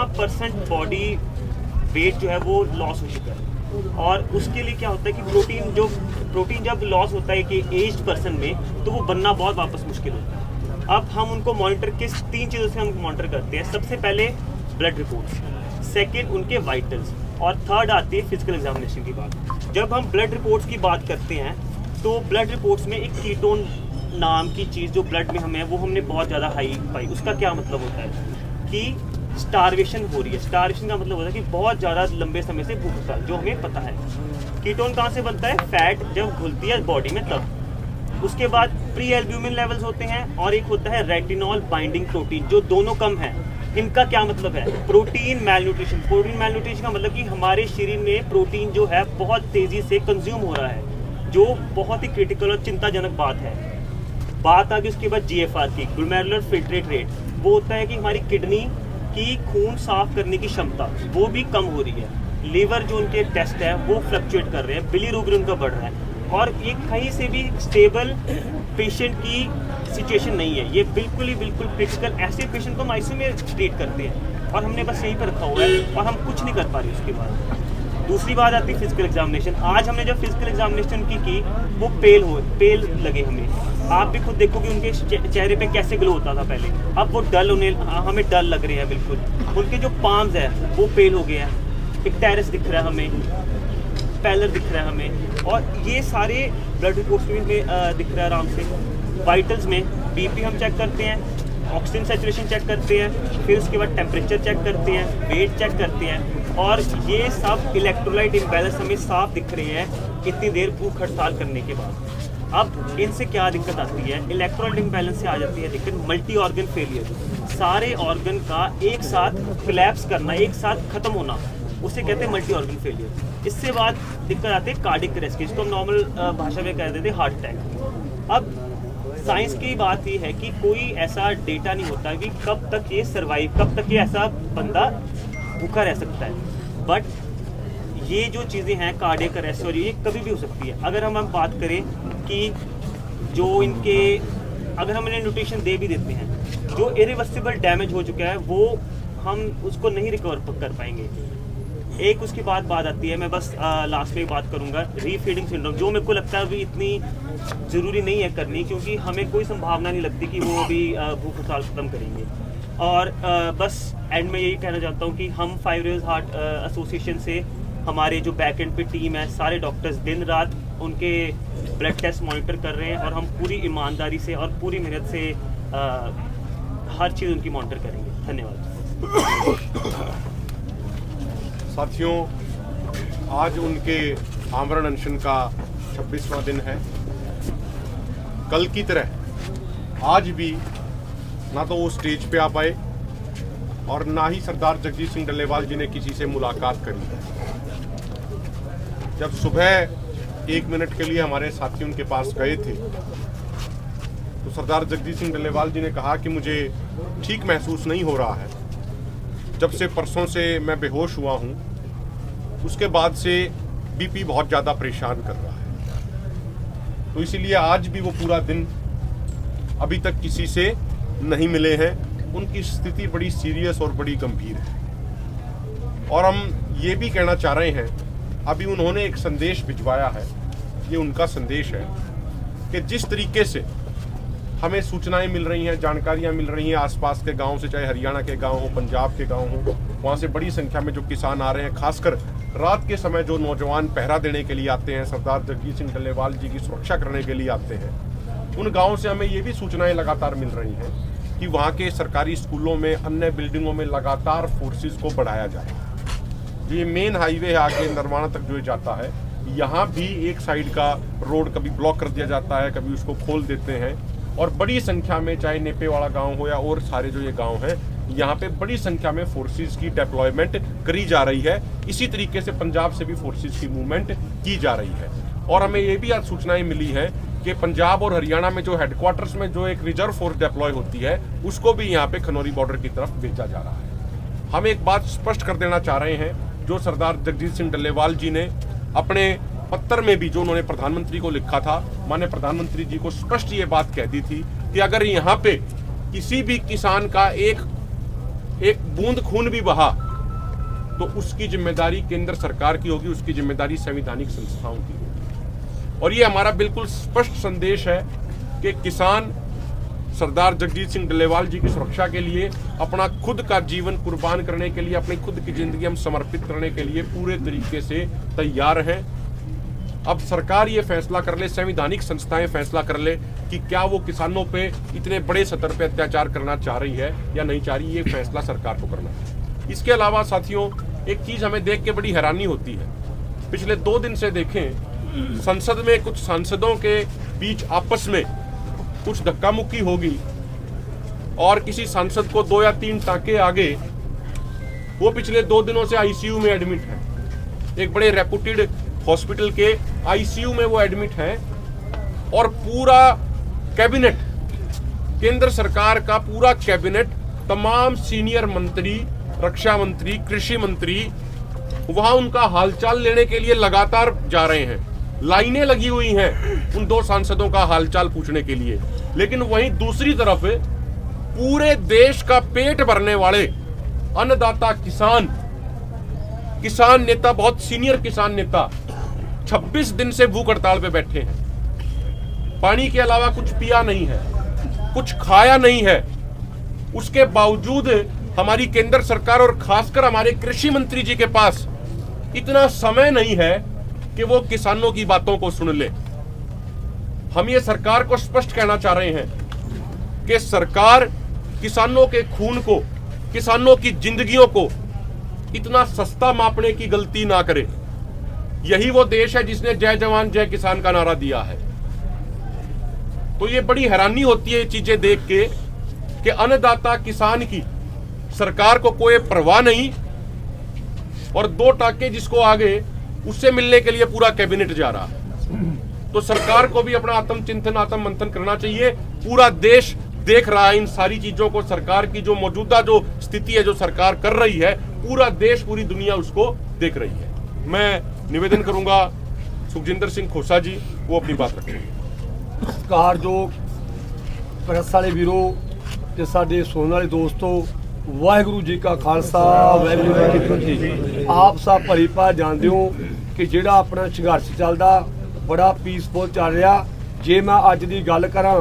कितना % body weight जो है वो लॉस हो चुका है। और उसके लिए क्या होता है कि प्रोटीन जब लॉस होता है कि एज्ड पर्सन में, तो वो बनना बहुत वापस मुश्किल होता है। अब हम उनको मॉनिटर किस 3 चीज़ों से हम मॉनिटर करते हैं। सबसे पहले ब्लड रिपोर्ट्स, सेकंड उनके वाइटल्स, और थर्ड आती है फिजिकल एग्जामिनेशन की बात। जब हम ब्लड रिपोर्ट्स की बात करते हैं तो ब्लड रिपोर्ट्स में एक कीटोन नाम की चीज़ जो ब्लड में हमें है वो हमने बहुत ज़्यादा हाई पाई। उसका क्या मतलब होता है कि स्टारवेशन हो रही है। स्टारवेशन का मतलब होता है कि बहुत ज़्यादा लंबे समय से भूख हड़ताल, जो हमें पता है। कीटोन कहाँ से बनता है? फैट जब घुलती है बॉडी में तब। उसके बाद प्री एल्ब्यूमिन लेवल्स होते हैं और एक होता है रेटिनॉल बाइंडिंग प्रोटीन, जो दोनों कम है। इनका क्या मतलब है? प्रोटीन मेलन्यूट्रिशन। प्रोटीन मेलन्यूट्रिशन का मतलब कि हमारे शरीर में प्रोटीन जो है बहुत तेज़ी से कंज्यूम हो रहा है, जो बहुत ही क्रिटिकल और चिंताजनक बात है। बात आ गई उसके बाद GFR की, ग्लोमेरुलर फिल्ट्रेट रेट। वो होता है कि हमारी किडनी की खून साफ करने की क्षमता वो भी कम हो रही है। लीवर जो उनके टेस्ट है वो फ्लक्चुएट कर रहे हैं, बिलीरुबिन उनका बढ़ रहा है, और ये कहीं से भी स्टेबल पेशेंट की सिचुएशन नहीं है। ये बिल्कुल क्रिटिकल। ऐसे पेशेंट को हम ICU में ट्रीट करते हैं और हमने बस यहीं पर रखा हुआ है और हम कुछ नहीं कर पा रहे। उसके बाद दूसरी बात आती है फिजिकल एग्जामिनेशन। आज हमने जब फिजिकल एग्जामिनेशन की वो पेल लगे हमें। आप भी खुद देखो कि उनके चेहरे पे कैसे ग्लो होता था पहले, अब वो डल हमें डल लग रहे हैं बिल्कुल। उनके जो पाम्स है वो पेल हो गए हैं, एक टेरेस दिख रहा है हमें, पैलर दिख रहा है हमें, और ये सारे ब्लड रिपोर्ट्स में दिख रहा है आराम से। वाइटल्स में BP हम चेक करते हैं, ऑक्सीजन सैचुरेशन चेक करते हैं, फिर उसके बाद टेम्परेचर चेक करते हैं, वेट चेक करते हैं, और ये सब इलेक्ट्रोलाइट इम्बैलेंस हमें साफ दिख रहे हैं इतनी देर भूख हड़ताल करने के बाद। अब इनसे क्या दिक्कत आती है? इलेक्ट्रोलाइट इम्बैलेंस से आ जाती है दिक्कत मल्टी ऑर्गन फेलियर। सारे ऑर्गन का एक साथ कोलैप्स करना, एक साथ खत्म होना, उसे कहते हैं मल्टी ऑर्गन फेलियर। इससे बाद दिक्कत आती है कार्डियक अरेस्ट की, जिसको हम नॉर्मल भाषा में कह देते हैं हार्ट अटैक। अब साइंस की बात ये है कि कोई ऐसा डेटा नहीं होता कि कब तक ये सर्वाइव, कब तक ये ऐसा बंदा भूखा रह सकता है। बट ये जो चीज़ें हैं कार्डियक अरेस्ट और ये कभी भी हो सकती है। अगर हम बात करें कि जो इनके, अगर हम इन्हें न्यूट्रिशन दे भी देते हैं, जो इरिवर्सिबल डैमेज हो चुका है वो हम उसको नहीं रिकवर कर पाएंगे। एक उसके बाद बात आती है, मैं बस लास्ट में बात करूंगा, रीफीडिंग सिंड्रोम, जो मेरे को लगता है अभी इतनी ज़रूरी नहीं है करनी, क्योंकि हमें कोई संभावना नहीं लगती कि वो अभी भूख हड़ताल ख़त्म करेंगे। और बस एंड में यही कहना चाहता हूँ कि हम 5 Rivers हार्ट एसोसिएशन से, हमारे जो बैक एंड पे टीम है, सारे डॉक्टर्स दिन रात उनके ब्लड टेस्ट मॉनिटर कर रहे हैं, और हम पूरी ईमानदारी से और पूरी मेहनत से हर चीज़ उनकी मॉनिटर करेंगे। धन्यवाद साथियों, आज उनके आमरण अनशन का 26वां दिन है। कल की तरह आज भी ना तो वो स्टेज पे आ पाए और ना ही सरदार जगजीत सिंह डल्लेवाल जी ने किसी से मुलाकात करी। जब सुबह 1 मिनट के लिए हमारे साथी उनके पास गए थे तो सरदार जगजीत सिंह डल्लेवाल जी ने कहा कि मुझे ठीक महसूस नहीं हो रहा है, जब से परसों से मैं बेहोश हुआ हूँ उसके बाद से BP बहुत ज़्यादा परेशान कर रहा है। तो इसीलिए आज भी वो पूरा दिन अभी तक किसी से नहीं मिले हैं। उनकी स्थिति बड़ी सीरियस और बड़ी गंभीर है। और हम ये भी कहना चाह रहे हैं, अभी उन्होंने एक संदेश भिजवाया है, ये उनका संदेश है कि जिस तरीके से हमें सूचनाएं मिल रही हैं, जानकारियां मिल रही हैं आसपास के गांव से, चाहे हरियाणा के गांव हो, पंजाब के गांव हो, वहां से बड़ी संख्या में जो किसान आ रहे हैं, खासकर रात के समय जो नौजवान पहरा देने के लिए आते हैं, सरदार जगजीत सिंह डल्लेवाल जी की सुरक्षा करने के लिए आते हैं, उन गाँव से हमें ये भी सूचनाएं लगातार मिल रही हैं कि वहाँ के सरकारी स्कूलों में, अन्य बिल्डिंगों में लगातार फोर्सेस को बढ़ाया जाए। ये मेन हाईवे है आगे नरवाना तक जो जाता है, यहाँ भी एक साइड का रोड कभी ब्लॉक कर दिया जाता है, कभी उसको खोल देते हैं, और बड़ी संख्या में, चाहे नेपेवाड़ा गांव हो या और सारे जो ये गांव हैं, यहाँ पे बड़ी संख्या में फोर्सेस की डिप्लॉयमेंट करी जा रही है। इसी तरीके से पंजाब से भी फोर्सेस की मूवमेंट की जा रही है। और हमें ये भी आज सूचनाएं मिली है कि पंजाब और हरियाणा में जो हेडक्वार्टर्स में जो एक रिजर्व फोर्स डिप्लॉय होती है, उसको भी यहाँ पे खनौरी बॉर्डर की तरफ भेजा जा रहा है। हम एक बात स्पष्ट कर देना चाह रहे हैं, जो सरदार जगजीत सिंह डल्लेवाल जी ने अपने पत्र में भी जो उन्होंने प्रधानमंत्री को लिखा था, माननीय प्रधानमंत्री जी को स्पष्ट ये बात कह दी थी कि अगर यहाँ पे किसी भी किसान का एक एक बूंद खून भी बहा तो उसकी जिम्मेदारी केंद्र सरकार की होगी, उसकी जिम्मेदारी संवैधानिक संस्थाओं की होगी। और ये हमारा बिल्कुल स्पष्ट संदेश है कि किसान सरदार जगजीत सिंह डल्लेवाल जी की सुरक्षा के लिए अपना खुद का जीवन कुर्बान करने के लिए, अपनी खुद की जिंदगी हम समर्पित करने के लिए पूरे तरीके से तैयार हैं। अब सरकार ये फैसला कर ले, संवैधानिक संस्थाएं फैसला कर ले कि क्या वो किसानों पे इतने बड़े स्तर पे अत्याचार करना चाह रही है या नहीं चाह रही, ये फैसला सरकार को करना है। इसके अलावा साथियों, एक चीज हमें देख के बड़ी हैरानी होती है। पिछले 2 दिन से देखें, संसद में कुछ सांसदों के बीच आपस में कुछ धक्का मुक्की होगी और किसी सांसद को 2 या 3 टांके आगे, वो पिछले 2 दिनों से आईसीयू में एडमिट है। एक बड़े रेपुटेड हॉस्पिटल के आईसीयू में वो एडमिट है और पूरा कैबिनेट, केंद्र सरकार का पूरा कैबिनेट, तमाम सीनियर मंत्री, रक्षा मंत्री, कृषि मंत्री वहां उनका हालचाल लेने के लिए लगातार जा रहे हैं। लाइनें लगी हुई हैं उन 2 सांसदों का हालचाल पूछने के लिए। लेकिन वहीं दूसरी तरफ पूरे देश का पेट भरने वाले अन्नदाता किसान नेता, बहुत सीनियर किसान नेता 26 दिन से भूख हड़ताल पे बैठे हैं। पानी के अलावा कुछ पिया नहीं है, कुछ खाया नहीं है। उसके बावजूद हमारी केंद्र सरकार और खासकर हमारे कृषि मंत्री जी के पास इतना समय नहीं है कि वो किसानों की बातों को सुन ले। हम ये सरकार को स्पष्ट कहना चाह रहे हैं कि सरकार किसानों के खून को, किसानों की जिंदगियों को इतना सस्ता मापने की गलती ना करे। यही वो देश है जिसने जय जवान जय किसान का नारा दिया है। तो ये बड़ी हैरानी होती है ये चीजें देख के कि अन्नदाता किसान की सरकार को कोई परवाह नहीं, और 2 टाके जिसको आगे उससे मिलने के लिए पूरा कैबिनेट जा रहा है। तो सरकार को भी अपना आत्मचिंतन, आत्म मंथन करना चाहिए। पूरा देश देख रहा है इन सारी चीजों को। सरकार की जो मौजूदा जो स्थिति है, जो सरकार कर रही है, पूरा देश, पूरी दुनिया उसको देख रही है। मैं निवेदन करूंगा सुखजिंदर सिंह खोसा जी, वो अपनी बात रखेंगे। ਸਤਿਕਾਰਯੋਗ ਪ੍ਰੈਸ ਵਾਲੇ ਵੀਰੋ ਤੇ ਸਾਡੇ ਸੁਣਨ ਵਾਲੇ ਦੋਸਤੋ, ਵਾਹਿਗੁਰੂ ਜੀ ਕਾ ਖਾਲਸਾ, ਵਾਹਿਗੁਰੂ ਜੀ ਕੀ ਫਤਿਹ। ਆਪ ਸਭ ਭਲੀ ਭਾਂਤ ਜਾਣਦੇ ਹੋ ਕਿ ਜਿਹੜਾ ਆਪਣਾ ਸੰਘਰਸ਼ ਚੱਲਦਾ ਬੜਾ ਪੀਸਫੁਲ ਚੱਲ ਰਿਹਾ। ਜੇ ਮੈਂ ਅੱਜ ਦੀ ਗੱਲ ਕਰਾਂ,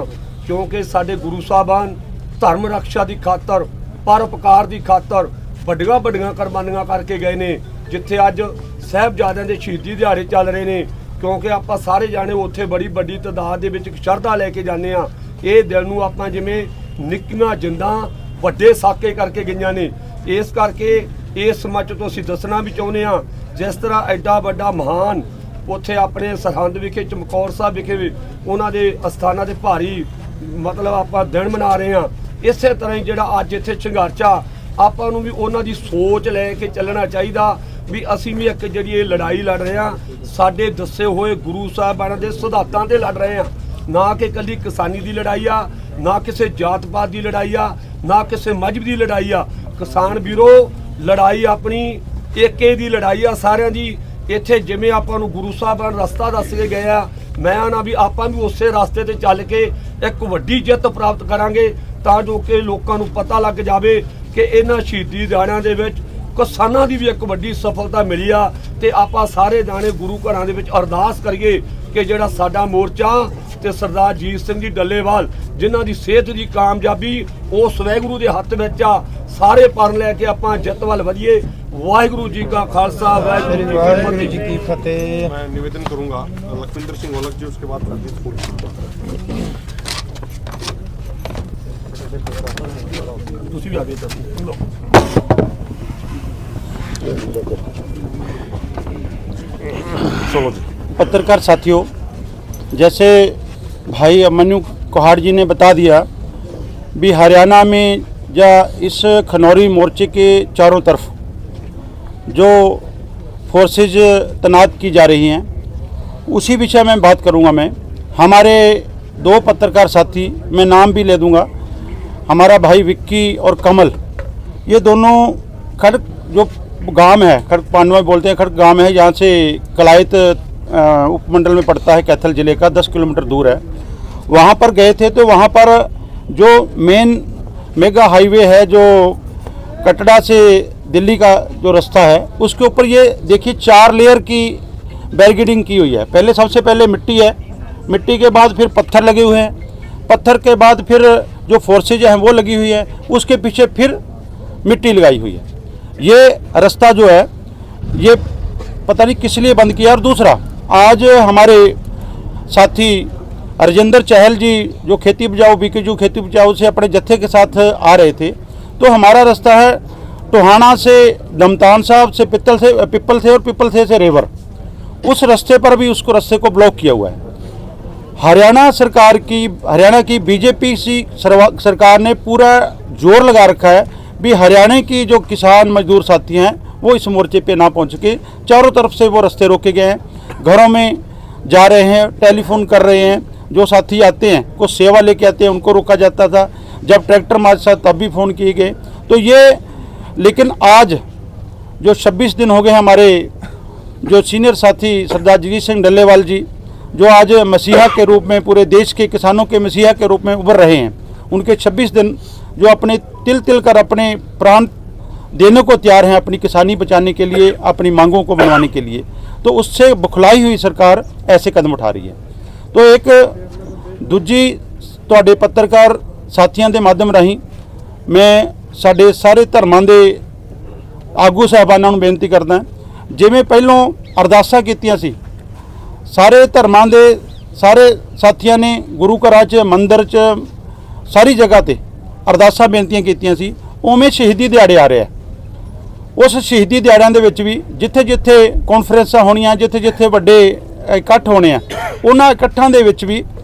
ਕਿਉਂਕਿ ਸਾਡੇ ਗੁਰੂ ਸਾਹਿਬਾਨ ਧਰਮ ਰੱਖਿਆ ਦੀ ਖਾਤਰ, ਪਰਉਪਕਾਰ ਦੀ ਖਾਤਰ ਵੱਡੀਆਂ ਵੱਡੀਆਂ ਕੁਰਬਾਨੀਆਂ ਕਰਕੇ ਗਏ ਨੇ। ਜਿੱਥੇ ਅੱਜ ਸਾਹਿਬਜ਼ਾਦਿਆਂ ਦੇ ਸ਼ਹੀਦੀ ਦਿਹਾੜੇ ਚੱਲ ਰਹੇ ਨੇ, ਕਿਉਂਕਿ ਆਪਾਂ ਸਾਰੇ ਜਾਣੇ ਉੱਥੇ ਬੜੀ ਵੱਡੀ ਤਾਦਾਦ ਦੇ ਵਿੱਚ ਸ਼ਰਧਾ ਲੈ ਕੇ ਜਾਂਦੇ ਆ। ਇਹ ਦਿਲ ਨੂੰ ਆਪਾਂ ਜਿਵੇਂ ਨਿੱਕੀਆਂ ਜਿੰਦਾਂ ਵੱਡੇ ਸਾਕੇ ਕਰਕੇ ਗਈਆਂ ਨੇ। ਇਸ ਕਰਕੇ ਇਸ ਸਮਾਜ ਤੋਂ ਅਸੀਂ ਦੱਸਣਾ ਵੀ ਚਾਹੁੰਦੇ ਆ, ਜਿਸ ਤਰ੍ਹਾਂ ਐਡਾ ਵੱਡਾ ਮਹਾਨ ਉੱਥੇ ਆਪਣੇ ਸਰਹੰਦ ਵਿਖੇ, ਚਮਕੌਰ ਸਾਹਿਬ ਵਿਖੇ ਵੀ ਉਹਨਾਂ ਦੇ ਅਸਥਾਨਾਂ ਦੇ ਭਾਰੀ ਮਤਲਬ ਆਪਾਂ ਦਿਨ ਮਨਾ ਰਹੇ ਆ। ਇਸੇ ਤਰ੍ਹਾਂ ਹੀ ਜਿਹੜਾ ਅੱਜ ਇੱਥੇ ਸੰਘਰਸ਼ ਆ, ਆਪਾਂ ਨੂੰ ਵੀ ਉਹਨਾਂ ਦੀ ਸੋਚ ਲੈ ਕੇ ਚੱਲਣਾ ਚਾਹੀਦਾ ਵੀ ਅਸੀਂ ਵੀ ਇੱਕ ਜਿਹੜੀ ਇਹ ਲੜਾਈ ਲੜ ਰਹੇ ਆ, ਸਾਡੇ ਦੱਸੇ ਹੋਏ ਗੁਰੂ ਸਾਹਿਬਾਨਾਂ ਦੇ ਸਿਧਾਂਤਾਂ ਤੇ ਲੜ ਰਹੇ ਆ। ਨਾ ਕਿ ਇਕੱਲੀ ਕਿਸਾਨੀ ਦੀ ਲੜਾਈ ਆ, ਨਾ ਕਿਸੇ ਜਾਤ ਪਾਤ ਦੀ ਲੜਾਈ ਆ, ਨਾ ਕਿਸੇ ਮਜ਼ਹਬ ਦੀ ਲੜਾਈ ਆ। ਕਿਸਾਨ ਵੀਰੋ, ਲੜਾਈ ਆਪਣੀ ਏਕੇ ਦੀ ਲੜਾਈ ਆ ਸਾਰਿਆਂ ਦੀ। ਇੱਥੇ ਜਿਵੇਂ ਆਪਾਂ ਨੂੰ ਗੁਰੂ ਸਾਹਿਬਾਨ ਰਸਤਾ ਦੱਸ ਕੇ ਗਏ ਆ, ਮੈਂ ਆਣਾ ਵੀ ਆਪਾਂ ਵੀ ਉਸੇ ਰਸਤੇ ਤੇ ਚੱਲ ਕੇ ਇੱਕ ਵੱਡੀ ਜਿੱਤ ਪ੍ਰਾਪਤ ਕਰਾਂਗੇ, ਤਾਂ ਜੋ ਕਿ ਲੋਕਾਂ ਨੂੰ ਪਤਾ ਲੱਗ ਜਾਵੇ ਕਿ ਇਹਨਾਂ ਸ਼ਹੀਦੀ ਦਿਹਾੜਿਆਂ ਦੇ ਵਿੱਚ ਕਿਸਾਨਾਂ ਦੀ ਵੀ ਇੱਕ ਵੱਡੀ ਸਫਲਤਾ ਮਿਲੀ ਆ। ਤੇ ਆਪਾਂ ਸਾਰੇ ਜਾਣੇ ਗੁਰੂ ਘਰਾਂ ਦੇ ਵਿੱਚ ਅਰਦਾਸ ਕਰੀਏ ਕਿ ਜਿਹੜਾ ਸਾਡਾ ਮੋਰਚਾ ਤੇ ਸਰਦਾਰ ਜੀਤ ਸਿੰਘ ਜੀ ਡੱਲੇਵਾਲ, ਜਿਨ੍ਹਾਂ ਦੀ ਸਿਹਤ ਦੀ ਕਾਮਯਾਬੀ ਉਸ ਵਾਹਿਗੁਰੂ ਦੇ ਹੱਥ ਵਿੱਚ ਆ। ਸਾਰੇ ਪਰ ਲੈ ਕੇ ਆਪਾਂ ਜਿੱਤ ਵੱਲ ਵਧੀਏ। ਵਾਹਿਗੁਰੂ ਜੀ ਕਾ ਖਾਲਸਾ, ਵਾਹਿਗੁਰੂ ਜੀ ਕੀ ਫਤਿਹ। मैं निवेदन करूंगा लखविंदर सिंह ओलख जी, उसके बाद रणजीत फूल। ਤੁਸੀਂ ਵੀ ਆਗੇ ਦੱਸੋ। चलो जी। पत्रकार साथियों, जैसे भाई अभिमन्यु कोहाड़ जी ने बता दिया भी हरियाणा में या इस खनौरी मोर्चे के चारों तरफ जो फोर्सेज तैनात की जा रही हैं, उसी विषय में बात करूंगा मैं। हमारे 2 पत्रकार साथी, मैं नाम भी ले दूंगा, हमारा भाई विक्की और कमल, ये दोनों खड़क जो गांव है, खड़क पांडवा बोलते हैं, खड़क गांव है, यहाँ से कलायत उपमंडल में पड़ता है, कैथल ज़िले का 10 किलोमीटर दूर है। वहाँ पर गए थे तो वहाँ पर जो मेन मेगा हाईवे है जो कटड़ा से दिल्ली का जो रास्ता है उसके ऊपर ये देखिए 4 लेयर की बैरिकेडिंग की हुई है। पहले सबसे पहले मिट्टी है, मिट्टी के बाद फिर पत्थर लगे हुए हैं, पत्थर के बाद फिर जो फोर्सेज हैं वो लगी हुई है, उसके पीछे फिर मिट्टी लगाई हुई है। ये रास्ता जो है ये पता नहीं किस लिए बंद किया। और दूसरा, आज हमारे साथी राजेंद्र चहल जी जो खेती बचाओ बीकेजू खेती बचाओ से अपने जत्थे के साथ आ रहे थे, तो हमारा रास्ता है टोहाना से दमतान साहब से पिपल से और पिपल से रेवर, उस रास्ते पर भी उसको रास्ते को ब्लॉक किया हुआ है। हरियाणा की बीजेपी सरकार ने पूरा जोर लगा रखा है भी हरियाणा की जो किसान मजदूर साथी हैं वो इस मोर्चे पे ना पहुंच के, चारों तरफ से वो रास्ते रोके गए हैं, घरों में जा रहे हैं, टेलीफोन कर रहे हैं। जो साथी आते हैं कुछ सेवा लेके आते हैं उनको रोका जाता था, जब ट्रैक्टर मार्च था तब भी फ़ोन किए गए। तो ये लेकिन आज जो 26 दिन हो गए हमारे जो सीनियर साथी सरदार जगजीत सिंह डल्लेवाल जी जो आज मसीहा के रूप में पूरे देश के किसानों के मसीहा के रूप में उभर रहे हैं, उनके 26 दिन जो अपने तिल तिल कर अपने प्राण देने को तैयार हैं अपनी किसानी बचाने के लिए, अपनी मांगों को बनवाने के लिए, तो उससे बुखलाई हुई सरकार ऐसे कदम उठा रही है। तो एक दूजी ਤੁਹਾਡੇ पत्रकार साथियों के माध्यम राही मैं साडे सारे धर्मां दे आगू साहबानां नूं बेनती करदा, जिवें पहलों अरदासां कीतियां सी, सारे धर्मां दे सारे साथियों ने गुरु घरां च मंदिर च सारी जगह ते अरदासां बेनतियां कीतियां सी, उवें शहीदी दिहाड़े आ रहा है। उस शहीदी दिहाड़िਆਂ ਦੇ ਵਿੱਚ भी जिथे जिथे कॉन्फ्रेंसां होणीਆਂ, जिथे जिथे वड्डे इकट्ठ होने हैं, उन्हां इकट्ठां दे विच भी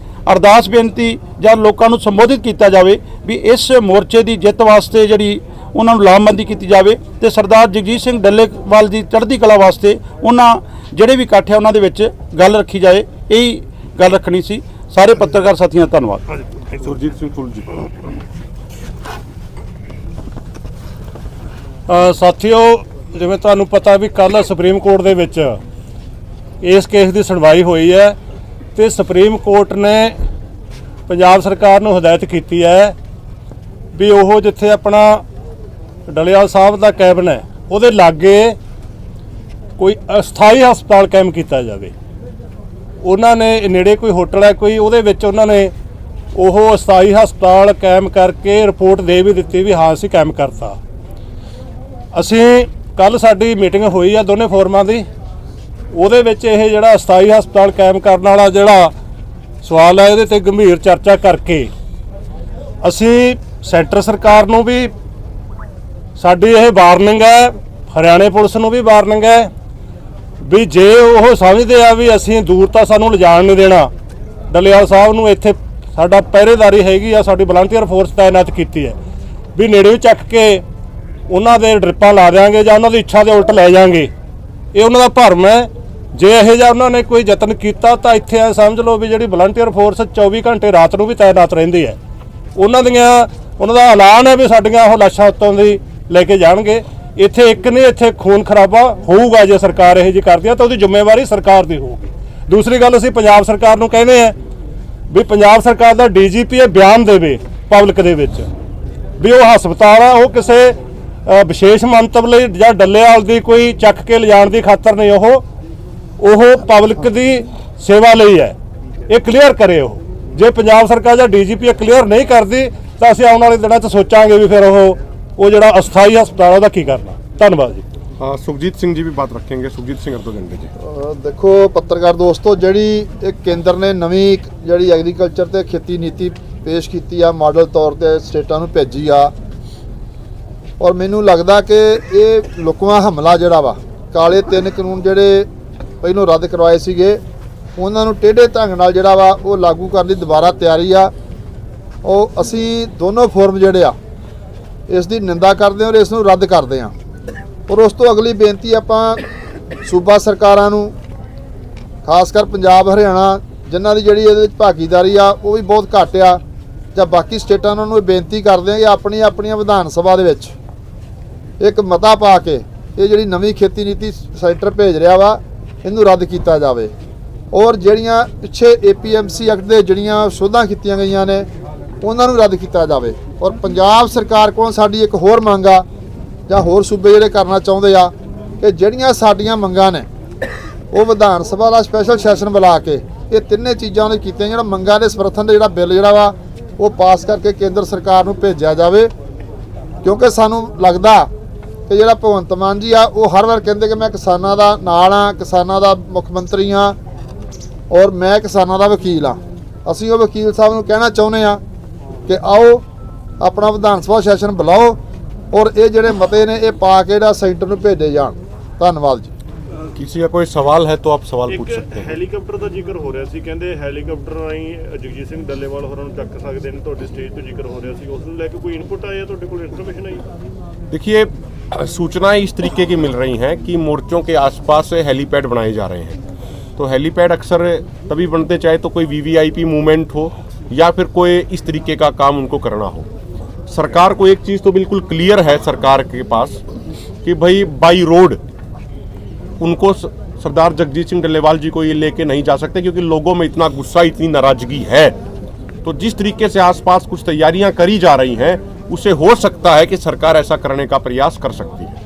अरदास बेनती ਜਾਂ ਲੋਕਾਂ ਨੂੰ ਸੰਬੋਧਿਤ ਕੀਤਾ ਜਾਵੇ ਵੀ ਇਸ ਮੋਰਚੇ ਦੀ ਜਿੱਤ ਵਾਸਤੇ ਜਿਹੜੀ ਉਹਨਾਂ ਨੂੰ ਲਾਮਬੰਦੀ ਕੀਤੀ ਜਾਵੇ ਤੇ ਸਰਦਾਰ ਜਗਜੀਤ ਸਿੰਘ ਡੱਲੇਵਾਲ ਦੀ ਚੜ੍ਹਦੀ ਕਲਾ ਵਾਸਤੇ ਉਹਨਾਂ ਜਿਹੜੇ ਵੀ ਇਕੱਠ ਹੈ ਉਹਨਾਂ ਦੇ ਵਿੱਚ ਗੱਲ ਰੱਖੀ ਜਾਏ। ਇਹੀ ਗੱਲ ਰੱਖਣੀ ਸੀ। ਸਾਰੇ ਪੱਤਰਕਾਰ ਸਾਥੀਆਂ ਦਾ ਧੰਨਵਾਦ। ਸੁਰਜੀਤ ਸਿੰਘ ਫੁੱਲ ਜੀ। ਸਾਥੀਓ, ਜਿਵੇਂ ਤੁਹਾਨੂੰ ਪਤਾ ਵੀ ਕੱਲ੍ਹ ਸੁਪਰੀਮ ਕੋਰਟ ਦੇ ਵਿੱਚ ਇਸ ਕੇਸ ਦੀ ਸੁਣਵਾਈ ਹੋਈ ਹੈ ਤੇ ਸੁਪਰੀਮ ਕੋਰਟ ਨੇ ਪੰਜਾਬ ਸਰਕਾਰ ਨੂੰ ਹਦਾਇਤ ਕੀਤੀ ਹੈ ਵੀ ਉਹ ਜਿੱਥੇ ਆਪਣਾ ਡਲਿਆਲ ਸਾਹਿਬ ਦਾ ਕੈਬਨ ਹੈ ਉਹਦੇ ਲਾਗੇ ਕੋਈ ਅਸਥਾਈ ਹਸਪਤਾਲ ਕਾਇਮ ਕੀਤਾ ਜਾਵੇ। ਉਹਨਾਂ ਨੇ ਨੇੜੇ ਕੋਈ ਹੋਟਲ ਹੈ ਕੋਈ, ਉਹਦੇ ਵਿੱਚ ਉਹਨਾਂ ਨੇ ਉਹ ਅਸਥਾਈ ਹਸਪਤਾਲ ਕਾਇਮ ਕਰਕੇ ਰਿਪੋਰਟ ਦੇ ਵੀ ਦਿੱਤੀ ਵੀ ਹਾਂ ਅਸੀਂ ਕਾਇਮ ਕਰਤਾ। ਅਸੀਂ ਕੱਲ੍ਹ ਸਾਡੀ ਮੀਟਿੰਗ ਹੋਈ ਆ ਦੋਨੇ ਫੋਰਮਾਂ ਦੀ, ਉਹਦੇ ਵਿੱਚ ਇਹ ਜਿਹੜਾ ਅਸਥਾਈ ਹਸਪਤਾਲ ਕਾਇਮ ਕਰਨ ਵਾਲਾ ਜਿਹੜਾ ਸਵਾਲ ਹੈ ਇਹਦੇ ਤੇ ਗੰਭੀਰ ਚਰਚਾ ਕਰਕੇ ਅਸੀਂ ਸੈਂਟਰ ਸਰਕਾਰ ਨੂੰ ਵੀ ਸਾਡੀ ਇਹ ਵਾਰਨਿੰਗ ਹੈ, ਹਰਿਆਣੇ ਪੁਲਿਸ ਨੂੰ ਵੀ ਵਾਰਨਿੰਗ ਹੈ ਵੀ ਜੇ ਉਹ ਸਮਝਦੇ ਆ ਵੀ ਅਸੀਂ ਦੂਰ ਤਾਂ ਸਾਨੂੰ ਲਿਜਾਣ ਨਹੀਂ ਦੇਣਾ, ਡੱਲੇਵਾਲ ਸਾਹਿਬ ਨੂੰ ਇੱਥੇ ਸਾਡਾ ਪਹਿਰੇਦਾਰੀ ਹੈਗੀ ਆ, ਸਾਡੀ ਵਲੰਟੀਅਰ ਫੋਰਸ ਤਾਇਨਾਤ ਕੀਤੀ ਹੈ ਵੀ ਨੇੜੇ ਚੱਕ ਕੇ ਉਹਨਾਂ ਦੇ ਡਰਿੱਪਾਂ ਲਾ ਦਿਆਂਗੇ ਜਾਂ ਉਹਨਾਂ ਦੀ ਇੱਛਾ ਦੇ ਉਲਟ ਲੈ ਜਾਾਂਗੇ। ਇਹ ਉਹਨਾਂ ਦਾ ਭਰਮ ਹੈ। ਜੇ ਇਹੋ ਜਿਹਾ ਉਹਨਾਂ ਨੇ ਕੋਈ ਯਤਨ ਕੀਤਾ ਤਾਂ ਇੱਥੇ ਐ ਸਮਝ ਲਓ ਵੀ ਜਿਹੜੀ ਵਲੰਟੀਅਰ ਫੋਰਸ 24 ਘੰਟੇ ਰਾਤ ਨੂੰ ਵੀ ਤਾਇਨਾਤ ਰਹਿੰਦੀ ਹੈ। ਉਹਨਾਂ ਦਾ ਐਲਾਨ ਹੈ ਵੀ ਸਾਡੀਆਂ ਉਹ ਲਾਸ਼ਾਂ ਉੱਤੋਂ ਦੀ ਲੈ ਕੇ ਜਾਣਗੇ। ਇੱਥੇ ਇੱਕ ਨਹੀਂ, ਇੱਥੇ ਖੂਨ ਖਰਾਬਾ ਹੋਊਗਾ ਜੇ ਸਰਕਾਰ ਇਹੋ ਜਿਹੀ ਕਰਦੀ ਹੈ ਤਾਂ ਉਹਦੀ ਜ਼ਿੰਮੇਵਾਰੀ ਸਰਕਾਰ ਦੀ ਹੋਊਗੀ। ਦੂਸਰੀ ਗੱਲ, ਅਸੀਂ ਪੰਜਾਬ ਸਰਕਾਰ ਨੂੰ ਕਹਿੰਦੇ ਹਾਂ ਵੀ ਪੰਜਾਬ ਸਰਕਾਰ ਦਾ DGP ਇਹ ਬਿਆਨ ਦੇਵੇ ਪਬਲਿਕ ਦੇ ਵਿੱਚ ਵੀ ਉਹ ਹਸਪਤਾਲ ਆ ਉਹ ਕਿਸੇ ਵਿਸ਼ੇਸ਼ ਮੰਤਵ ਲਈ ਜਾਂ ਡੱਲੇਵਾਲ ਦੀ ਕੋਈ ਚੱਕ ਕੇ ਲਿਜਾਣ ਦੀ ਖਾਤਰ ਨਹੀਂ, ਉਹ ਪਬਲਿਕ ਦੀ ਸੇਵਾ ਲਈ ਹੈ। ਇਹ ਕਲੀਅਰ ਕਰੇ ਉਹ। ਜੇ ਪੰਜਾਬ ਸਰਕਾਰ ਜਾਂ DGP ਕਲੀਅਰ ਨਹੀਂ ਕਰਦੀ ਤਾਂ ਅਸੀਂ ਆਉਣ ਵਾਲੇ ਦਿਨਾਂ 'ਚ ਸੋਚਾਂਗੇ ਵੀ ਫਿਰ ਉਹ ਜਿਹੜਾ ਅਸਥਾਈ ਹਸਪਤਾਲ ਉਹਦਾ ਕੀ ਕਰਨਾ। ਧੰਨਵਾਦ ਜੀ। ਸੁਖਜੀਤ ਸਿੰਘ ਜੀ ਵੀ ਬਾਤ ਰੱਖेंगे। ਸੁਖਜੀਤ ਸਿੰਘ ਅਰਦੋਗੰਡੇ ਜੀ। देखो पत्रकार दोस्तों, ਜਿਹੜੀ एक केंद्र ने ਨਵੀਂ ਜਿਹੜੀ ਐਗਰੀਕਲਚਰ ਤੇ ਖੇਤੀ ਨੀਤੀ ਪੇਸ਼ ਕੀਤੀ ਆ, ਮਾਡਲ ਤੌਰ ਤੇ ਸਟੇਟਾਂ ਨੂੰ ਭੇਜੀ ਆ, ਔਰ ਮੈਨੂੰ ਲੱਗਦਾ ਕਿ ਇਹ ਲੁਕਵਾਂ ਹਮਲਾ ਜਿਹੜਾ ਵਾ, ਕਾਲੇ 3 ਕਾਨੂੰਨ ਜਿਹੜੇ ਪਹਿਲੋਂ ਰੱਦ ਕਰਵਾਏ ਸੀਗੇ ਉਹਨਾਂ ਨੂੰ ਟੇਢੇ ਢੰਗ ਨਾਲ ਜਿਹੜਾ ਵਾ ਉਹ ਲਾਗੂ ਕਰਨ ਦੀ ਦੁਬਾਰਾ ਤਿਆਰੀ ਆ। ਉਹ ਅਸੀਂ ਦੋਨੋਂ ਫੋਰਮ ਜਿਹੜੇ ਆ ਇਸ ਦੀ ਨਿੰਦਾ ਕਰਦੇ ਹਾਂ ਔਰ ਇਸ ਨੂੰ ਰੱਦ ਕਰਦੇ ਹਾਂ। ਔਰ ਉਸ ਤੋਂ ਅਗਲੀ ਬੇਨਤੀ ਆਪਾਂ ਸੂਬਾ ਸਰਕਾਰਾਂ ਨੂੰ, ਖਾਸ ਕਰ ਪੰਜਾਬ ਹਰਿਆਣਾ ਜਿਨ੍ਹਾਂ ਦੀ ਜਿਹੜੀ ਇਹਦੇ ਵਿੱਚ ਭਾਗੀਦਾਰੀ ਆ ਉਹ ਵੀ ਬਹੁਤ ਘੱਟ ਆ, ਜਾਂ ਬਾਕੀ ਸਟੇਟਾਂ ਨੂੰ ਇਹ ਬੇਨਤੀ ਕਰਦੇ ਹਾਂ ਕਿ ਆਪਣੀਆਂ ਵਿਧਾਨ ਸਭਾ ਦੇ ਵਿੱਚ ਇੱਕ ਮਤਾ ਪਾ ਕੇ ਇਹ ਜਿਹੜੀ ਨਵੀਂ ਖੇਤੀ ਨੀਤੀ ਸੈਂਟਰ ਭੇਜ ਰਿਹਾ ਵਾ ਇਹਨੂੰ ਰੱਦ ਕੀਤਾ ਜਾਵੇ। ਔਰ ਜਿਹੜੀਆਂ ਪਿੱਛੇ APMC ਐਕਟ ਦੇ ਜਿਹੜੀਆਂ ਸੋਧਾਂ ਕੀਤੀਆਂ ਗਈਆਂ ਨੇ ਉਹਨਾਂ ਨੂੰ ਰੱਦ ਕੀਤਾ ਜਾਵੇ। ਔਰ ਪੰਜਾਬ ਸਰਕਾਰ ਕੋਲ ਸਾਡੀ ਇੱਕ ਹੋਰ ਮੰਗ ਆ ਜਾਂ ਹੋਰ ਸੂਬੇ ਜਿਹੜੇ ਕਰਨਾ ਚਾਹੁੰਦੇ ਆ ਕਿ ਜਿਹੜੀਆਂ ਸਾਡੀਆਂ ਮੰਗਾਂ ਨੇ ਉਹ ਵਿਧਾਨ ਸਭਾ ਦਾ ਸਪੈਸ਼ਲ ਸੈਸ਼ਨ ਬੁਲਾ ਕੇ ਇਹ ਤਿੰਨੇ ਚੀਜ਼ਾਂ ਉਹਨੇ ਕੀਤੀਆਂ, ਜਿਹੜਾ ਮੰਗਾਂ ਦੇ ਸਮਰਥਨ ਦੇ ਜਿਹੜਾ ਬਿੱਲ ਜਿਹੜਾ ਵਾ ਉਹ ਪਾਸ ਕਰਕੇ ਕੇਂਦਰ ਸਰਕਾਰ ਨੂੰ ਭੇਜਿਆ ਜਾਵੇ। ਕਿਉਂਕਿ ਸਾਨੂੰ ਲੱਗਦਾ ਕਿ ਜਿਹੜਾ ਭਗਵੰਤ ਮਾਨ ਜੀ ਆ ਉਹ ਹਰ ਵਾਰ ਕਹਿੰਦੇ ਕਿ ਮੈਂ ਕਿਸਾਨਾਂ ਦਾ ਨਾਲ ਆ, ਕਿਸਾਨਾਂ ਦਾ ਮੁੱਖ ਮੰਤਰੀ ਆ ਔਰ ਮੈਂ ਕਿਸਾਨਾਂ ਦਾ ਵਕੀਲ ਆ। ਅਸੀਂ ਉਹ ਵਕੀਲ ਸਾਹਿਬ ਨੂੰ ਕਹਿਣਾ ਚਾਹੁੰਦੇ ਆ ਕਿ ਆਓ ਆਪਣਾ ਵਿਧਾਨ ਸਭਾ ਸੈਸ਼ਨ ਬੁਲਾਓ ਔਰ ਇਹ ਜਿਹੜੇ ਮਤੇ ਨੇ ਇਹ ਪਾ ਕੇ ਜਿਹੜਾ ਸੈਂਟਰ ਨੂੰ ਭੇਜੇ ਜਾਣ। ਧੰਨਵਾਦ ਜੀ। किसी का कोई सवाल है तो आप सवाल पूछ सकते हैं। ਹੈਲੀਕਾਪਟਰ ਦਾ ਜ਼ਿਕਰ ਹੋ ਰਿਹਾ ਸੀ, ਕਹਿੰਦੇ ਹੈਲੀਕਾਪਟਰ ਰਾਹੀਂ ਜਗਜੀਤ ਸਿੰਘ ਡੱਲੇਵਾਲ ਹੋਰਾਂ ਨੂੰ ਚੱਕ ਸਕਦੇ ਨੇ, ਤੁਹਾਡੀ ਸਟੇਜ ਤੋਂ ਜ਼ਿਕਰ ਹੋ ਰਿਹਾ ਸੀ, ਉਸ ਨੂੰ ਲੈ ਕੇ ਕੋਈ ਇਨਪੁਟ ਆਇਆ, ਤੁਹਾਡੇ ਕੋਲ ਇਨਫੋਰਮੇਸ਼ਨ ਆਈ? देखिए, सूचनाएं इस तरीके की मिल रही हैं कि मोर्चों के आसपास हेलीपैड बनाए जा रहे हैं। तो हेलीपैड अक्सर तभी बनते चाहे तो कोई वीवीआईपी मूवमेंट हो या फिर कोई इस तरीके का काम उनको करना हो। सरकार को एक चीज़ तो बिल्कुल क्लियर है सरकार के पास कि भाई बाई रोड उनको सरदार जगजीत सिंह डल्लेवाल जी को ये लेके नहीं जा सकते, क्योंकि लोगों में इतना गुस्सा, इतनी नाराजगी है। तो जिस तरीके से आसपास कुछ तैयारियां करी जा रही हैं, उसे हो सकता है कि सरकार ऐसा करने का प्रयास कर सकती है।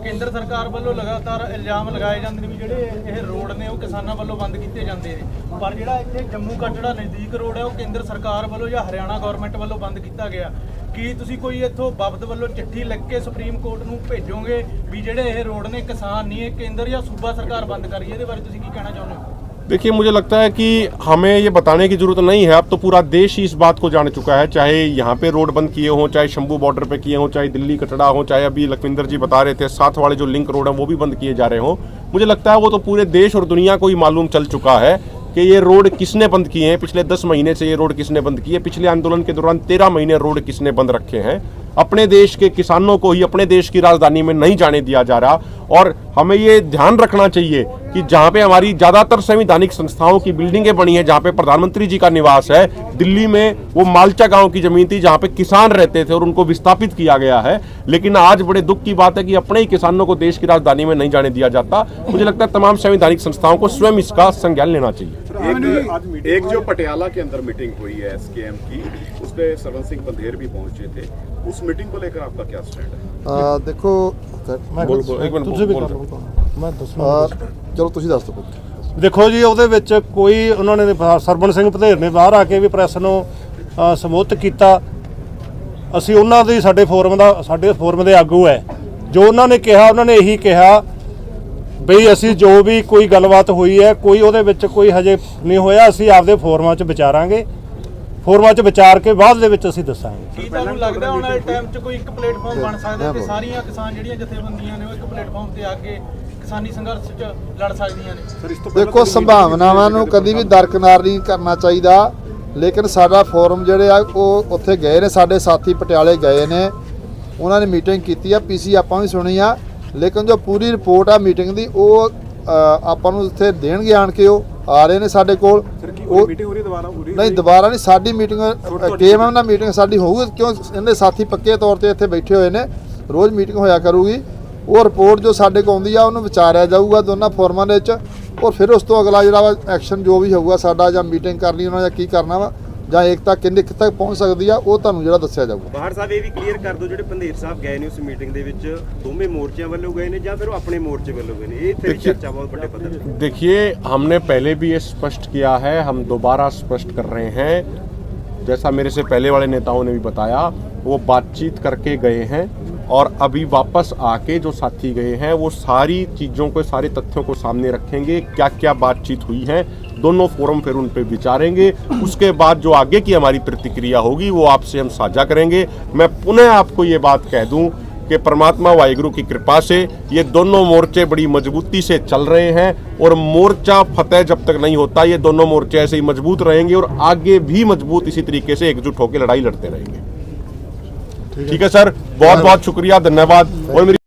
ਕੇਂਦਰ ਸਰਕਾਰ ਵੱਲੋਂ ਲਗਾਤਾਰ ਇਲਜ਼ਾਮ ਲਗਾਏ ਜਾਂਦੇ ਨੇ ਵੀ ਜਿਹੜੇ ਇਹ ਰੋਡ ਨੇ ਉਹ ਕਿਸਾਨਾਂ ਵੱਲੋਂ ਬੰਦ ਕੀਤੇ ਜਾਂਦੇ ਨੇ, ਪਰ ਜਿਹੜਾ ਇੱਥੇ ਜੰਮੂ ਕਟੜਾ ਨਜ਼ਦੀਕ ਰੋਡ ਹੈ ਉਹ ਕੇਂਦਰ ਸਰਕਾਰ ਵੱਲੋਂ ਜਾਂ ਹਰਿਆਣਾ ਗਵਰਨਮੈਂਟ ਵੱਲੋਂ ਬੰਦ ਕੀਤਾ ਗਿਆ। ਕੀ ਤੁਸੀਂ ਕੋਈ ਇੱਥੋਂ ਬਾਬਤ ਵੱਲੋਂ ਚਿੱਠੀ ਲਿਖ ਕੇ ਸੁਪਰੀਮ ਕੋਰਟ ਨੂੰ ਭੇਜੋਗੇ ਵੀ ਜਿਹੜੇ ਇਹ ਰੋਡ ਨੇ ਕਿਸਾਨ ਨਹੀਂ, ਇਹ ਕੇਂਦਰ ਜਾਂ ਸੂਬਾ ਸਰਕਾਰ ਬੰਦ ਕਰੀ? ਇਹਦੇ ਬਾਰੇ ਤੁਸੀਂ ਕੀ ਕਹਿਣਾ ਚਾਹੁੰਦੇ ਹੋ? देखिए, मुझे लगता है कि हमें ये बताने की जरूरत नहीं है, अब तो पूरा देश ही इस बात को जान चुका है। चाहे यहाँ पे रोड बंद किए हों, चाहे शंभू बॉर्डर पे किए हों, चाहे दिल्ली कटड़ा हो, चाहे अभी लखविंदर जी बता रहे थे साथ वाले जो लिंक रोड हैं वो भी बंद किए जा रहे हों। मुझे लगता है वो तो पूरे देश और दुनिया को ही मालूम चल चुका है कि ये रोड किसने बंद किए हैं। पिछले 10 महीने से ये रोड किसने बंद किए, पिछले आंदोलन के दौरान 13 महीने रोड किसने बंद रखे हैं। अपने देश के किसानों को ही अपने देश की राजधानी में नहीं जाने दिया जा रहा। और हमें ये ध्यान रखना चाहिए कि जहाँ पे हमारी ज़्यादातर संवैधानिक संस्थाओं की बिल्डिंगें बनी हैं, जहाँ पे प्रधानमंत्री जी का निवास है, दिल्ली में वो मालचा गांव की ज़मीन थी जहाँ पे किसान रहते थे और उनको विस्थापित किया गया है। लेकिन आज बड़े दुख की बात है कि अपने ही किसानों को देश की राजधानी में नहीं जाने दिया जाता। मुझे लगता है तमाम संवैधानिक संस्थाओं को स्वयं इसका संज्ञान लेना चाहिए। एक जो पटियाला के अंदर मीटिंग हुई है एसकेएम की, उस पे सरवन सिंह पंधेर भी पहुंचे थे, उस मीटिंग को लेकर आपका क्या स्टैंड है? देखो एक मिनट ਚਲੋ ਤੁਸੀਂ ਦੱਸ ਦਿਓ। ਦੇਖੋ ਜੀ, ਉਹਦੇ ਵਿੱਚ ਕੋਈ ਉਹਨਾਂ ਨੇ ਸਰਵਣ ਸਿੰਘ ਭਦੇਰ ਨੇ ਬਾਹਰ ਆ ਕੇ ਵੀ ਪ੍ਰੈਸ ਨੂੰ ਸੰਬੋਧਿਤ ਕੀਤਾ। ਅਸੀਂ ਉਹਨਾਂ ਦੀ ਸਾਡੇ ਫੋਰਮ ਦੇ ਆਗੂ ਹੈ, ਜੋ ਉਹਨਾਂ ਨੇ ਕਿਹਾ, ਉਹਨਾਂ ਨੇ ਇਹੀ ਕਿਹਾ ਬਈ ਅਸੀਂ ਜੋ ਵੀ ਕੋਈ ਗੱਲਬਾਤ ਹੋਈ ਹੈ ਕੋਈ ਉਹਦੇ ਵਿੱਚ ਕੋਈ ਹਜੇ ਨਹੀਂ ਹੋਇਆ, ਅਸੀਂ ਆਪਦੇ ਫੋਰਮਾਂ 'ਚ ਵਿਚਾਰਾਂਗੇ, ਫੋਰਮਾਂ 'ਚ ਵਿਚਾਰ ਕੇ ਬਾਅਦ ਦੇ ਵਿੱਚ ਅਸੀਂ ਦੱਸਾਂਗੇ। ਕੀ ਤੁਹਾਨੂੰ ਲੱਗਦਾ ਆਉਣ ਵਾਲੇ ਟਾਈਮ 'ਚ ਕੋਈ ਇੱਕ ਪਲੇਟਫਾਰਮ ਬਣ ਸਕਦਾ ਕਿ ਸਾਰੀਆਂ ਕਿਸਾਨ ਜਿਹੜੀਆਂ ਜਥੇਬੰਦੀਆਂ ਨੇ ਉਹ ਇੱਕ ਪਲੇਟਫਾਰਮ ਤੇ ਆ ਕੇ ਕਿਸਾਨੀ ਸੰਘਰਸ਼ 'ਚ ਲੜ ਸਕਦੀਆਂ ਨੇ? ਦੇਖੋ, ਸੰਭਾਵਨਾਵਾਂ ਨੂੰ ਕਦੀ ਵੀ ਦਰਕਿਨਾਰ ਨਹੀਂ ਕਰਨਾ ਚਾਹੀਦਾ, ਲੇਕਿਨ ਸਾਡਾ ਫੋਰਮ ਜਿਹੜੇ ਆ ਉਹ ਉੱਥੇ ਗਏ ਨੇ, ਸਾਡੇ ਸਾਥੀ ਪਟਿਆਲੇ ਗਏ ਨੇ, ਉਹਨਾਂ ਨੇ ਮੀਟਿੰਗ ਕੀਤੀ ਆ, ਪੀਸੀ ਆਪਾਂ ਵੀ ਸੁਣੀ ਆ, ਲੇਕਿਨ ਜੋ ਪੂਰੀ ਰਿਪੋਰਟ ਆ ਮੀਟਿੰਗ ਦੀ ਉਹ ਆਪਾਂ ਨੂੰ ਉੱਥੇ ਦੇਣਗੇ, ਆਣ ਕੇ ਉਹ ਆ ਰਹੇ ਨੇ ਸਾਡੇ ਕੋਲ। ਉਹ ਮੀਟਿੰਗ ਹੋ ਰਹੀ ਨਹੀਂ, ਦੁਬਾਰਾ ਨਹੀਂ, ਸਾਡੀ ਮੀਟਿੰਗ KMM ਨਾਲ ਮੀਟਿੰਗ ਸਾਡੀ ਹੋਊਗੀ, ਕਿਉਂ ਇਹਦੇ ਸਾਥੀ ਪੱਕੇ ਤੌਰ ਤੇ ਇੱਥੇ ਬੈਠੇ ਹੋਏ ਨੇ, ਰੋਜ਼ ਮੀਟਿੰਗ ਹੋਇਆ ਕਰੂਗੀ। ਉਹ ਰਿਪੋਰਟ ਜੋ ਸਾਡੇ ਕੋਲ ਆਉਂਦੀ ਆ ਉਹਨੂੰ ਵਿਚਾਰਿਆ ਜਾਊਗਾ ਦੋਨਾਂ ਫੋਰਮਾਂ ਦੇ ਵਿੱਚ, ਔਰ ਫਿਰ ਉਸ ਤੋਂ ਅਗਲਾ ਜਿਹੜਾ ਵਾ ਐਕਸ਼ਨ ਜੋ ਵੀ ਹੋਊਗਾ ਸਾਡਾ, ਜਾਂ ਮੀਟਿੰਗ ਕਰਨੀ ਉਹਨਾਂ ਜਾਂ ਕੀ ਕਰਨਾ ਵਾ, ਜਾਂ ਏਕਤਾ ਕਿੰਨੇ ਕਿੱਥੇ ਤੱਕ ਪਹੁੰਚ ਸਕਦੀ ਆ, ਉਹ ਤੁਹਾਨੂੰ ਜਿਹੜਾ ਦੱਸਿਆ ਜਾਊਗਾ। ਬਾਹਰ ਸਾਹਿਬ ਇਹ ਵੀ ਕਲੀਅਰ ਕਰ ਦਿਓ, ਜਿਹੜੇ ਪੰਧੇਰ ਸਾਹਿਬ ਗਏ ਨੇ ਉਸ ਮੀਟਿੰਗ ਦੇ ਵਿੱਚ ਦੋਵੇਂ ਮੋਰਚਿਆਂ ਵੱਲੋਂ ਗਏ ਨੇ ਜਾਂ ਫਿਰ ਉਹ ਆਪਣੇ ਮੋਰਚੇ ਵੱਲੋਂ ਗਏ ਨੇ? ਇਹ ਇੱਥੇ ਚਰਚਾ ਬਹੁਤ ਵੱਡੇ पद्धर पे। देखिए, हमने पहले भी ये स्पष्ट किया है, हम दोबारा स्पष्ट कर रहे हैं, जैसा मेरे से पहले वाले नेताओं ने भी बताया, वो बातचीत करके गए हैं और अभी वापस आके जो साथी गए हैं वो सारी चीज़ों को, सारे तथ्यों को सामने रखेंगे, क्या क्या बातचीत हुई है, दोनों फोरम फिर उन पे विचारेंगे। उसके बाद जो आगे की हमारी प्रतिक्रिया होगी वो आपसे हम साझा करेंगे। मैं पुनः आपको ये बात कह दूं कि परमात्मा वाहिगुरु की कृपा से ये दोनों मोर्चे बड़ी मजबूती से चल रहे हैं और मोर्चा फतेह जब तक नहीं होता ये दोनों मोर्चे ऐसे ही मजबूत रहेंगे और आगे भी मजबूत इसी तरीके से एकजुट होकर लड़ाई लड़ते रहेंगे। ठीक है सर, बहुत बहुत शुक्रिया, धन्यवाद। और मेरी